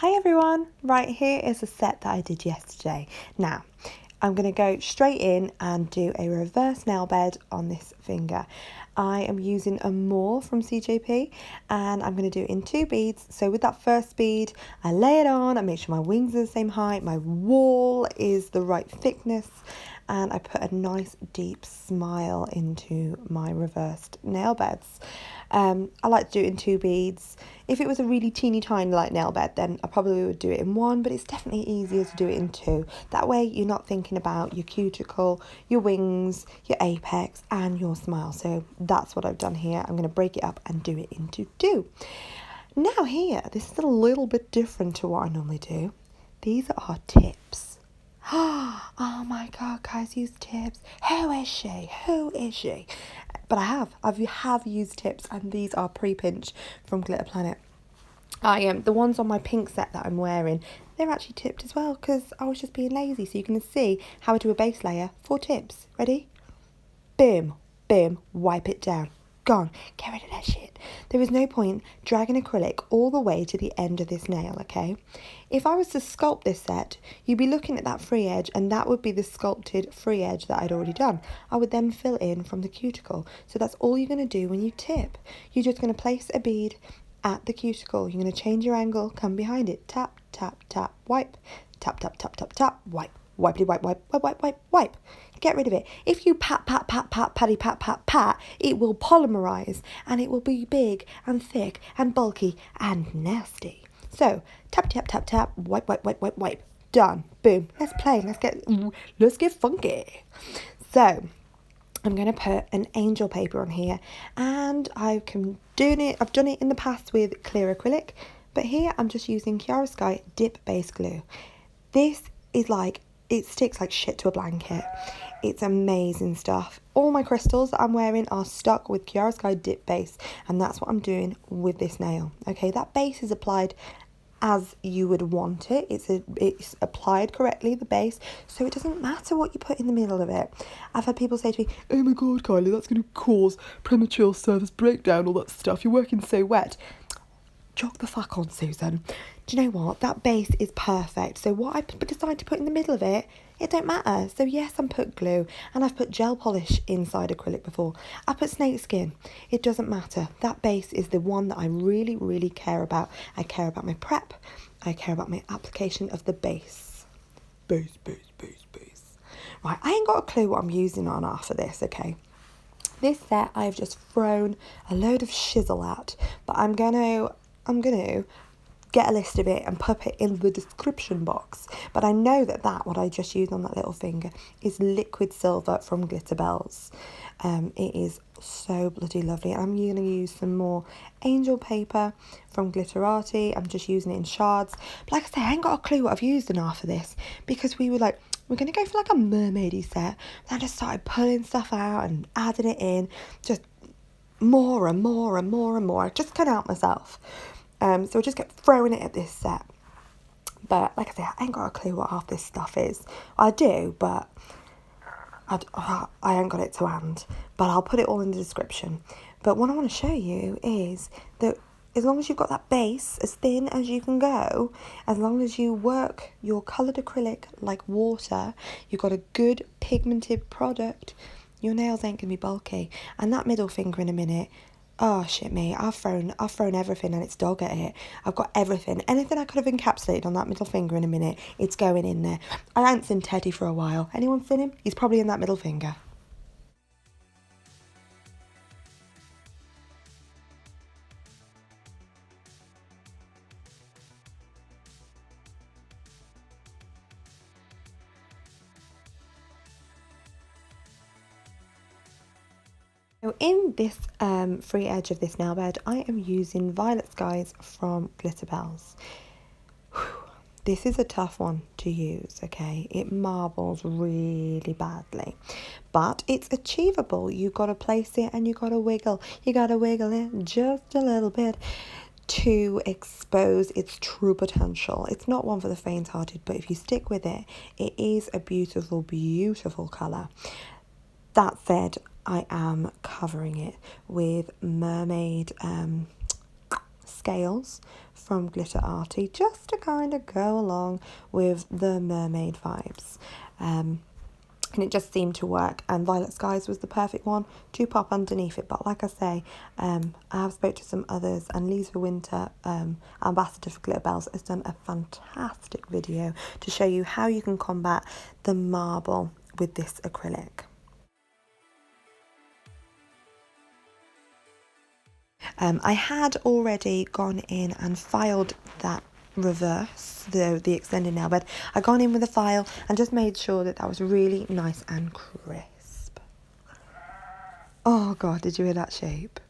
Hi everyone, right, here is a set that I did yesterday. Now, I'm going to go straight in and do a reverse nail bed on this finger. I am using a More from CJP and I'm going to do it in 2 beads. So with that first bead, I lay it on, I make sure my wings are the same height, my wall is the right thickness, and I put a nice deep smile into my reversed nail beds. I like to do it in 2 beads. If it was a really teeny tiny like nail bed, then I probably would do it in 1, but it's definitely easier to do it in 2. That way you're not thinking about your cuticle, your wings, your apex and your smile. So that's what I've done here. I'm going to break it up and do it into 2. Now here, this is a little bit different to what I normally do. These are tips. Oh my god, guys, use tips. Who is she? Who is she? But I have used tips, and these are pre-pinched from Glitterplanet. The ones on my pink set that I'm wearing, they're actually tipped as well because I was just being lazy. So you can see how I do a base layer for tips. Ready? Boom, boom, wipe it down. Gone. Get rid of that shit. There is no point dragging acrylic all the way to the end of this nail, okay? If I was to sculpt this set, you'd be looking at that free edge, and that would be the sculpted free edge that I'd already done. I would then fill in from the cuticle. So that's all you're going to do when you tip. You're just going to place a bead at the cuticle. You're going to change your angle, come behind it, tap, tap, tap, wipe, tap, tap, tap, tap, tap, wipe. Wipey, wipe, wipe, wipe, wipe, wipe, wipe. Get rid of it. If you pat, pat, pat, pat, patty, pat, pat, pat, it will polymerize and it will be big and thick and bulky and nasty. So, tap, tap, tap, tap, wipe, wipe, wipe, wipe, wipe. Done. Boom. Let's play. Let's get funky. So, I'm going to put an angel paper on here, and I've done it in the past with clear acrylic, but here I'm just using Chiarosky Dip Base Glue. This is it sticks like shit to a blanket. It's amazing stuff. All my crystals that I'm wearing are stuck with Chiarosky Dip Base, and that's what I'm doing with this nail. Okay, that base is applied as you would want it. It's applied correctly, the base, so it doesn't matter what you put in the middle of it. I've had people say to me, oh my god, Kylie, that's going to cause premature surface breakdown, all that stuff. You're working so wet. Jog the fuck on, Susan. Do you know what? That base is perfect. So what I decide to put in the middle of it, it don't matter. So yes, I'm put glue, and I've put gel polish inside acrylic before. I put snake skin. It doesn't matter. That base is the one that I really, really care about. I care about my prep. I care about my application of the base. Base, base, base, base. Right, I ain't got a clue what I'm using on after this, okay? This set I've just thrown a load of shizzle at, but I'm going to get a list of it and pop it in the description box. But I know that what I just used on that little finger is liquid silver from Glitterbels. It is so bloody lovely. I'm going to use some more angel paper from Glitterarty. I'm just using it in shards. But like I say, I ain't got a clue what I've used in half of this, because we were like, we're going to go for like a mermaidy set. Then I just started pulling stuff out and adding it in, just more and more and more and more. I just couldn't help myself. So I just kept throwing it at this set. But like I say, I ain't got a clue what half this stuff is. I do, but I ain't got it to hand. But I'll put it all in the description. But what I want to show you is that as long as you've got that base as thin as you can go, as long as you work your coloured acrylic like water, you've got a good pigmented product, your nails ain't going to be bulky. And that middle finger in a minute, oh shit me, I've thrown everything and it's dog at it. I've got everything. Anything I could have encapsulated on that middle finger in a minute, it's going in there. I ain't seen Teddy for a while. Anyone seen him? He's probably in that middle finger. So in this free edge of this nail bed, I am using Violet Skies from Glitterbels. This is a tough one to use, okay? It marbles really badly, but it's achievable. You've got to place it and you've got to wiggle. You got to wiggle it just a little bit to expose its true potential. It's not one for the faint-hearted, but if you stick with it, it is a beautiful, beautiful colour. That said, I am covering it with mermaid scales from Glitterarty, just to kind of go along with the mermaid vibes. And it just seemed to work, and Violet Skies was the perfect one to pop underneath it. But like I say, I have spoke to some others, and Lisa Winter, ambassador for Glitterbels, has done a fantastic video to show you how you can combat the marble with this acrylic. I had already gone in and filed that reverse, the extended nail bed. I gone in with a file and just made sure that was really nice and crisp. Oh God, did you hear that sheep?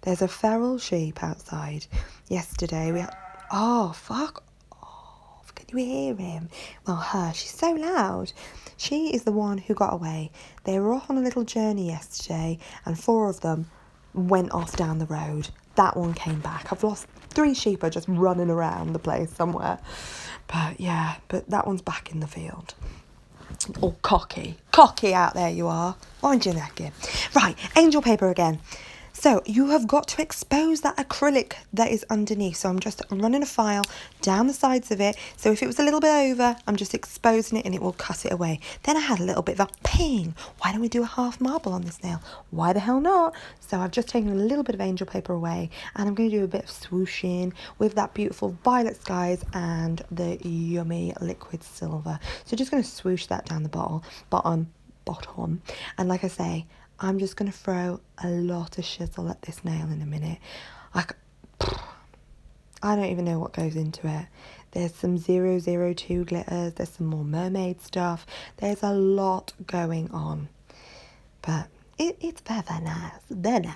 There's a feral sheep outside. Yesterday we had, oh fuck off, can you hear him? Well, her, she's so loud. She is the one who got away. They were off on a little journey yesterday, and 4 of them went off down the road. That one came back. I've lost 3 sheep are just running around the place somewhere. But yeah, but that one's back in the field. Oh, cocky out there you are. Wind your neck in. Right, angel paper again. So you have got to expose that acrylic that is underneath. So I'm just running a file down the sides of it. So if it was a little bit over, I'm just exposing it and it will cut it away. Then I had a little bit of a ping. Why don't we do a half marble on this nail? Why the hell not? So I've just taken a little bit of angel paper away, and I'm going to do a bit of swooshing with that beautiful Violet Skies and the yummy liquid silver. So just going to swoosh that down the bottom. And like I say, I'm just going to throw a lot of shizzle at this nail in a minute. I don't even know what goes into it. There's some 002 glitters. There's some more mermaid stuff. There's a lot going on. But it's very nice. Very nice.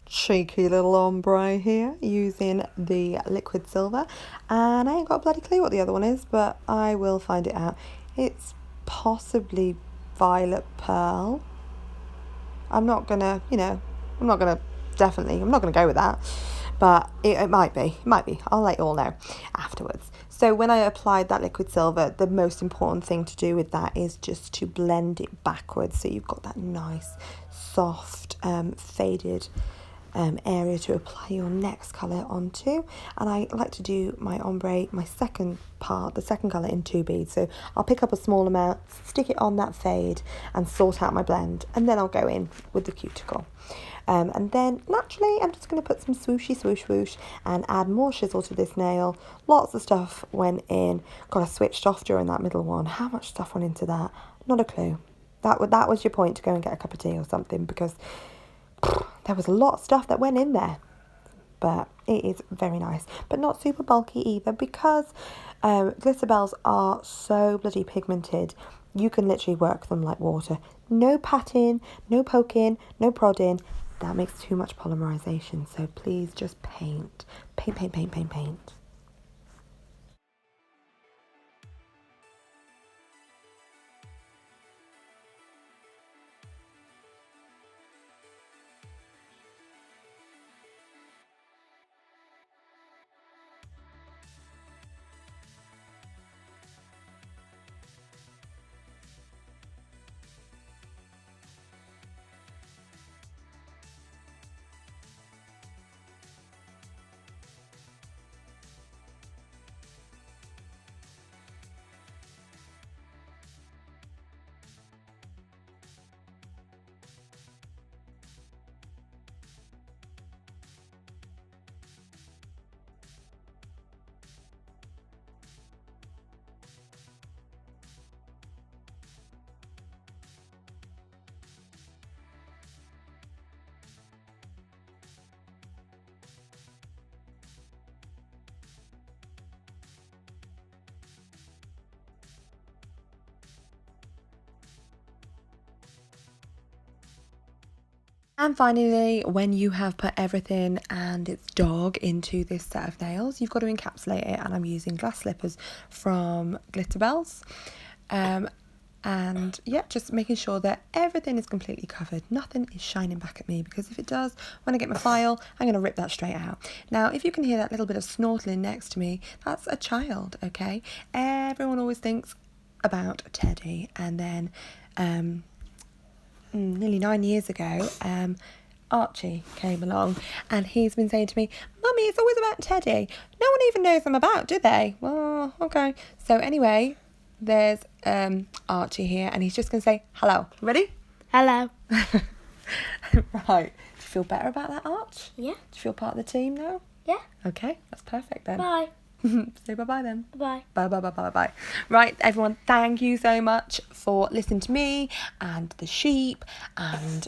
Cheeky little ombre here using the liquid silver, and I ain't got a bloody clue what the other one is, but I will find it out. It's possibly violet pearl. I'm not gonna go with that, but it might be. I'll let you all know afterwards. So when I applied that liquid silver, the most important thing to do with that is just to blend it backwards, so you've got that nice soft faded area to apply your next colour onto. And I like to do my ombre, the second colour, in 2 beads. So I'll pick up a small amount, stick it on that fade and sort out my blend, and then I'll go in with the cuticle. And then naturally I'm just going to put some swooshy swoosh and add more shizzle to this nail. Lots of stuff went in. God, I switched off during that middle one. How much stuff went into that? Not a clue. That was your point, to go and get a cup of tea or something, because there was a lot of stuff that went in there. but it is very nice, but not super bulky either, because Glitterbels are so bloody pigmented. You can literally work them like water. No patting, no poking, no prodding. That makes too much polymerization. So please just paint. Paint, paint, paint, paint, paint. And finally, when you have put everything and its dog into this set of nails, you've got to encapsulate it, and I'm using glass slippers from Glitterbels. And yeah, just making sure that everything is completely covered. Nothing is shining back at me, because if it does, when I get my file, I'm going to rip that straight out. Now, if you can hear that little bit of snortling next to me, that's a child, okay? Everyone always thinks about Teddy, and then nearly 9 years ago, Archie came along, and he's been saying to me, "Mummy, it's always about Teddy. No one even knows I'm about, do they?" Well, okay. So anyway, there's Archie here, and he's just going to say hello. Ready? Hello. Right. Do you feel better about that, Arch? Yeah. Do you feel part of the team now? Yeah. Okay, that's perfect then. Bye. Say bye-bye then. Bye. Bye, bye, bye, bye, bye. Right, everyone, thank you so much for listening to me and the sheep and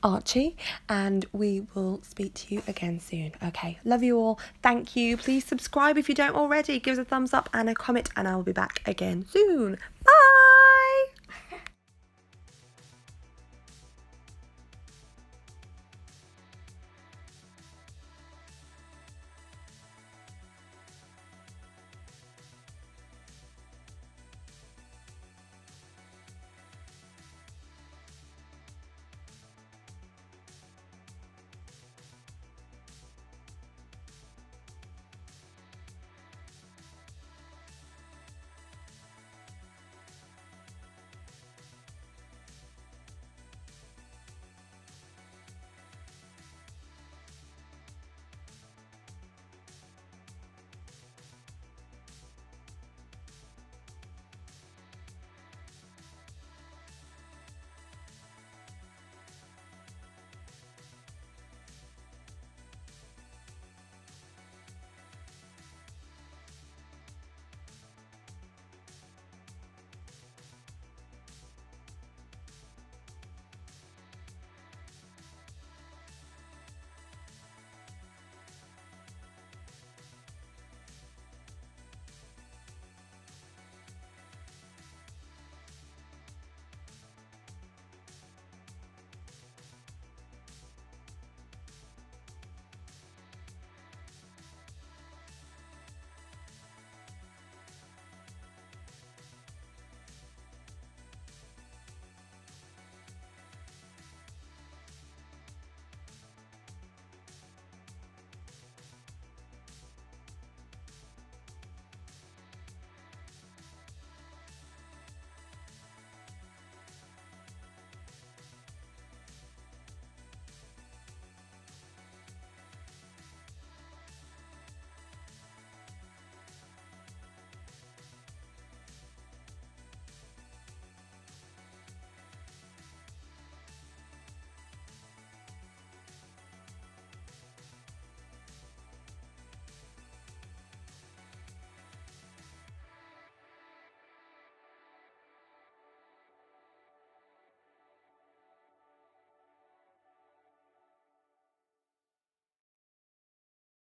Archie, and we will speak to you again soon. Okay, love you all. Thank you. Please subscribe if you don't already. Give us a thumbs up and a comment, and I will be back again soon. Bye.